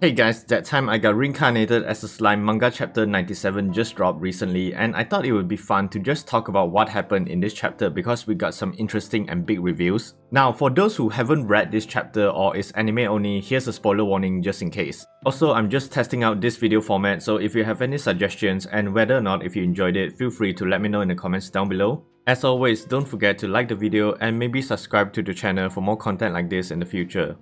Hey guys, that time I got reincarnated as a slime manga chapter 97 just dropped recently, and I thought it would be fun to just talk about what happened in this chapter because we got some interesting and big reviews. Now, for those who haven't read this chapter or is anime only, here's a spoiler warning just in case. Also, I'm just testing out this video format, so if you have any suggestions and whether or not if you enjoyed it, feel free to let me know in the comments down below. As always, don't forget to like the video and maybe subscribe to the channel for more content like this in the future.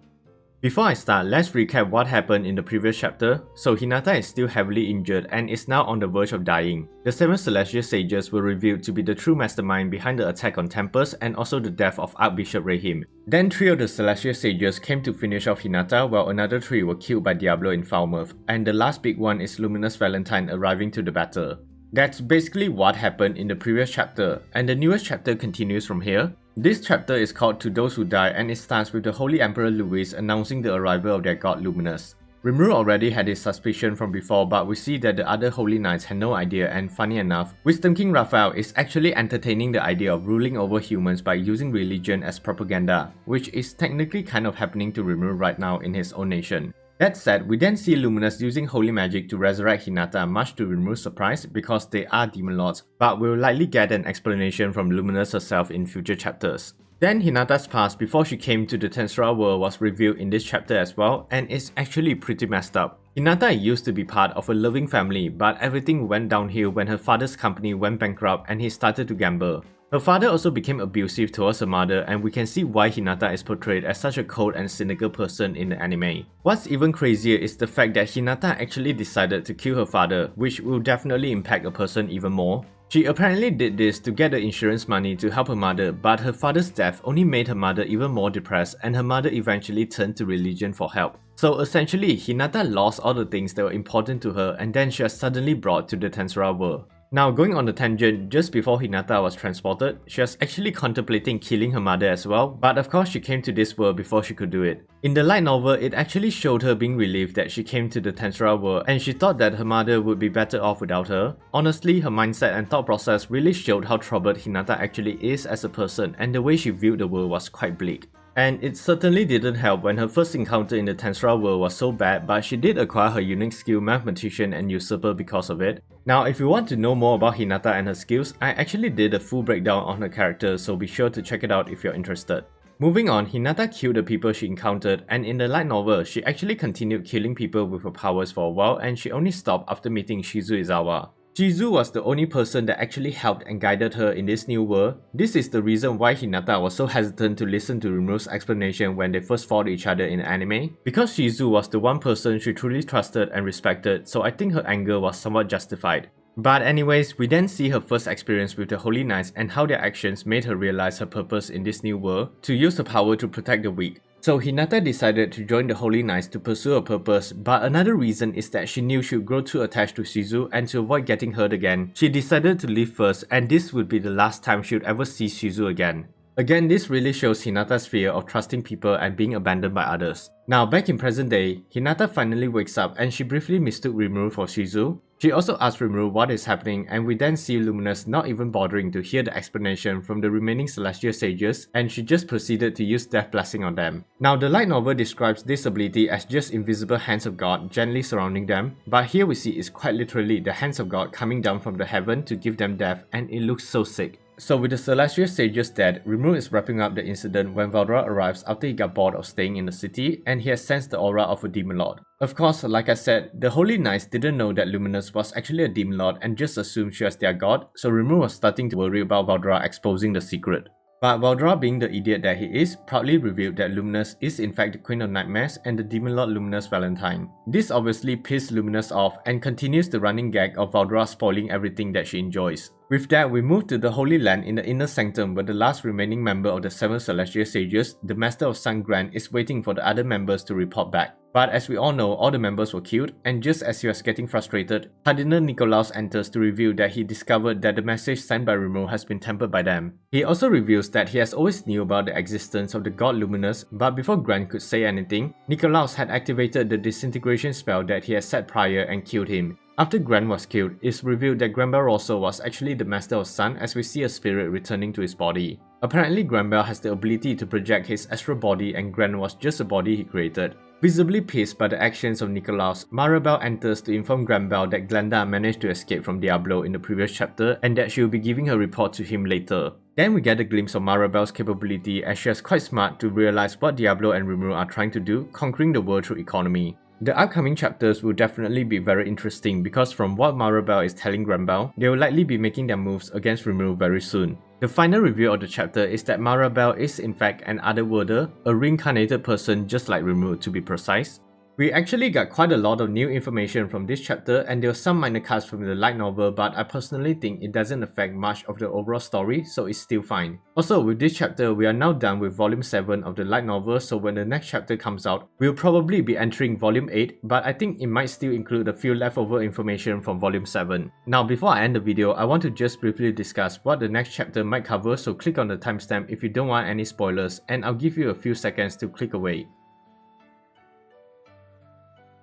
Before I start, let's recap what happened in the previous chapter. So Hinata is still heavily injured and is now on the verge of dying. The 7 Celestial Sages were revealed to be the true mastermind behind the attack on Tempest and also the death of Archbishop Rahim. Then 3 of the Celestial Sages came to finish off Hinata while another 3 were killed by Diablo in Falmouth, and the last big one is Luminous Valentine arriving to the battle. That's basically what happened in the previous chapter, and the newest chapter continues from here. This chapter is called To Those Who Die and it starts with the Holy Emperor Louis announcing the arrival of their god Luminous. Rimuru already had his suspicion from before, but we see that the other Holy Knights had no idea, and funny enough, Wisdom King Raphael is actually entertaining the idea of ruling over humans by using religion as propaganda, which is technically kind of happening to Rimuru right now in his own nation. That said, we then see Luminous using holy magic to resurrect Hinata, much to Rimuru's surprise because they are demon lords, but we'll likely get an explanation from Luminous herself in future chapters. Then Hinata's past before she came to the Tensura world was revealed in this chapter as well, and it's actually pretty messed up. Hinata used to be part of a loving family, but everything went downhill when her father's company went bankrupt and he started to gamble. Her father also became abusive towards her mother, and we can see why Hinata is portrayed as such a cold and cynical person in the anime. What's even crazier is the fact that Hinata actually decided to kill her father, which will definitely impact a person even more. She apparently did this to get the insurance money to help her mother, but her father's death only made her mother even more depressed, and her mother eventually turned to religion for help. So essentially, Hinata lost all the things that were important to her, and then she was suddenly brought to the Tensura world. Now, going on the tangent, just before Hinata was transported, she was actually contemplating killing her mother as well, but of course she came to this world before she could do it. In the light novel, it actually showed her being relieved that she came to the Tensura world, and she thought that her mother would be better off without her. Honestly, her mindset and thought process really showed how troubled Hinata actually is as a person, and the way she viewed the world was quite bleak. And it certainly didn't help when her first encounter in the Tensura world was so bad, but she did acquire her unique skill Mathematician and Usurper because of it. Now, if you want to know more about Hinata and her skills, I actually did a full breakdown on her character, so be sure to check it out if you're interested. Moving on, Hinata killed the people she encountered, and in the light novel, she actually continued killing people with her powers for a while, and she only stopped after meeting Shizu Izawa. Shizu was the only person that actually helped and guided her in this new world. This is the reason why Hinata was so hesitant to listen to Rimuru's explanation when they first fought each other in anime, because Shizu was the one person she truly trusted and respected, so I think her anger was somewhat justified. But anyways, we then see her first experience with the Holy Knights and how their actions made her realize her purpose in this new world, to use her power to protect the weak. So Hinata decided to join the Holy Knights to pursue her purpose, but another reason is that she knew she would grow too attached to Shizu, and to avoid getting hurt again, she decided to leave first, and this would be the last time she would ever see Shizu again. Again, this really shows Hinata's fear of trusting people and being abandoned by others. Now, back in present day, Hinata finally wakes up and she briefly mistook Rimuru for Shizu. She also asks Rimuru what is happening, and we then see Luminous not even bothering to hear the explanation from the remaining Celestial Sages, and she just proceeded to use Death Blessing on them. Now, the light novel describes this ability as just invisible hands of God gently surrounding them, but here we see it's quite literally the hands of God coming down from the heaven to give them death, and it looks so sick. So with the Celestial Sages dead, Rimuru is wrapping up the incident when Veldora arrives after he got bored of staying in the city, and he has sensed the aura of a Demon Lord. Of course, like I said, the Holy Knights didn't know that Luminous was actually a Demon Lord and just assumed she was their god, so Rimuru was starting to worry about Veldora exposing the secret. But Veldora, being the idiot that he is, proudly revealed that Luminous is in fact the Queen of Nightmares and the Demon Lord Luminous Valentine. This obviously pissed Luminous off and continues the running gag of Veldora spoiling everything that she enjoys. With that, we move to the Holy Land in the Inner Sanctum where the last remaining member of the 7 Celestial Sages, the Master of Sun Grand, is waiting for the other members to report back. But as we all know, all the members were killed, and just as he was getting frustrated, Cardinal Nikolaus enters to reveal that he discovered that the message sent by Rimuru has been tampered by them. He also reveals that he has always knew about the existence of the god Luminous, but before Grant could say anything, Nikolaus had activated the disintegration spell that he had set prior and killed him. After Gran was killed, it's revealed that Granbell Rosso was actually the Master of Sun, as we see a spirit returning to his body. Apparently Granbell has the ability to project his astral body, and Gran was just a body he created. Visibly pissed by the actions of Nikolaus, Mariabell enters to inform Granbell that Glenda managed to escape from Diablo in the previous chapter and that she will be giving her report to him later. Then we get a glimpse of Mariabell's capability as she is quite smart to realize what Diablo and Rimuru are trying to do, conquering the world through economy. The upcoming chapters will definitely be very interesting because from what Mariabell is telling Granbell, they will likely be making their moves against Rimuru very soon. The final review of the chapter is that Mariabell is in fact an otherworlder, a reincarnated person just like Rimuru to be precise. We actually got quite a lot of new information from this chapter and there were some minor cuts from the light novel, but I personally think it doesn't affect much of the overall story, so it's still fine. Also, with this chapter, we are now done with volume 7 of the light novel, so when the next chapter comes out, we'll probably be entering volume 8, but I think it might still include a few leftover information from volume 7. Now, before I end the video, I want to just briefly discuss what the next chapter might cover, so click on the timestamp if you don't want any spoilers, and I'll give you a few seconds to click away.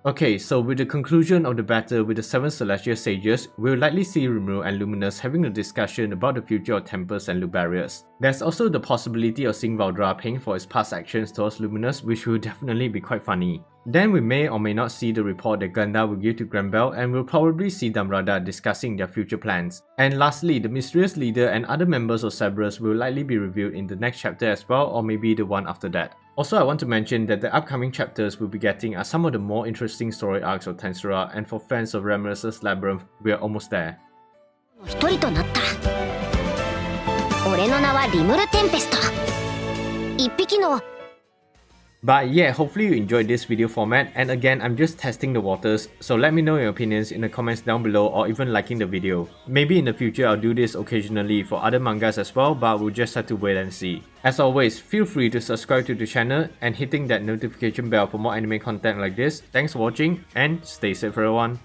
Okay, so with the conclusion of the battle with the 7 Celestial Sages, we'll likely see Rimuru and Luminous having a discussion about the future of temples and loot barriers. There's also the possibility of seeing Veldora paying for his past actions towards Luminous, which will definitely be quite funny. Then we may or may not see the report that Glenda will give to Granbell, and we'll probably see Damrada discussing their future plans. And lastly, the mysterious leader and other members of Cerberus will likely be revealed in the next chapter as well, or maybe the one after that. Also, I want to mention that the upcoming chapters we'll be getting are some of the more interesting story arcs of Tensura, and for fans of Ramiris' Labyrinth, we are almost there. But yeah, hopefully you enjoyed this video format, and again, I'm just testing the waters, so let me know your opinions in the comments down below or even liking the video. Maybe in the future I'll do this occasionally for other mangas as well, but we'll just have to wait and see. As always, feel free to subscribe to the channel and hitting that notification bell for more anime content like this. Thanks for watching and stay safe everyone.